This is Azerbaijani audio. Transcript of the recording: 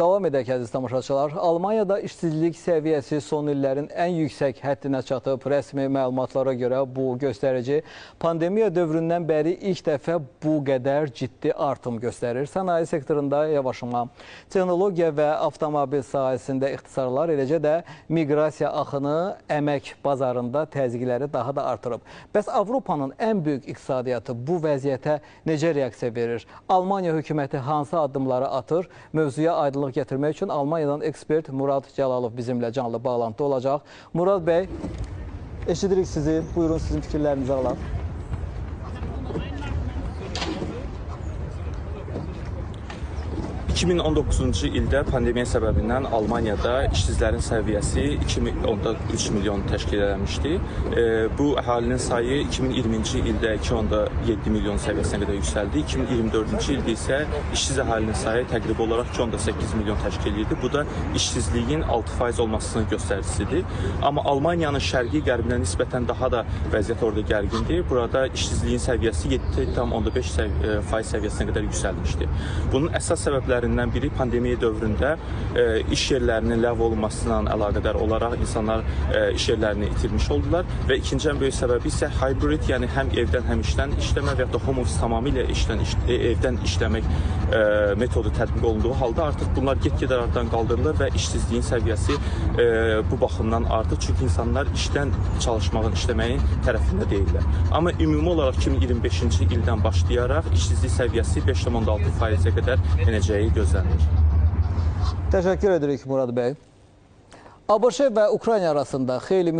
Davam edək əziz tamaşaçılar. Almaniyada işsizlik səviyyəsi son illərin ən yüksək həddinə çatıb. Rəsmi məlumatlara görə bu göstərici pandemiya dövründən bəri ilk dəfə bu qədər ciddi artım göstərir. Sənaye sektorunda yavaşlama, texnologiya və avtomobil sahəsində ixtisarlar, eləcə də miqrasiya axını əmək bazarında təzyiqləri daha da artırıb. Bəs Avropanın ən böyük iqtisadiyyatı bu vəziyyətə necə reaksiya verir? Almaniya hökuməti hansı addımları atır? Mövzuya aydınlıq gətirmək üçün Almaniyadan ekspert Murad Cəlalov bizimlə canlı bağlantı olacaq. Murad bəy, eşidirik sizi. Buyurun, sizin fikirlərinizi alaq. ...2019-cu ildə pandemiya səbəbindən Almaniyada işsizlərin səviyyəsi 2,3 milyon təşkil edilmişdi. Bu əhalinin sayı 2020-ci ildə 2,7 milyon səviyyəsinə qədər yüksəldi. 2024-cü ildə isə işsiz əhalinin sayı təqribi olaraq 2,8 milyon təşkil edirdi. Bu da işsizliyin 6% olmasının göstəricisidir. Amma Almaniyanın şərqi qərbinə nisbətən daha da vəziyyət orada gərgindir. Burada işsizliyin səviyyəsi 7,5% səviyyəsinə qədər yüksəlmişdi. Bunun əsas səbəblərindən biri pandemiya dövründə iş yerlərinin ləğv olunmasına əlaqədar olaraq insanlar iş yerlərini itirmiş oldular və ikinci ən böyük səbəbi isə hybrid, yəni həm evdən, həm işdən işləmə və ya da home office tamamilə evdən işləmək metodu tətbiq olunduğu halda artıq bunlar get-gedə aradan qaldırılır və işsizliyin səviyyəsi bu baxımdan artır. Çünki insanlar işdən çalışmağın, işləməyin tərəfində deyirlər. Amma ümumi olaraq 2025-ci ildən başlayaraq işsizlik səviyyəsi 5,6%-ə qədər enəcəyi gözlənilir. Təşəkkür edirik Murad bəy. ABŞ və Ukrayna arasında xeyli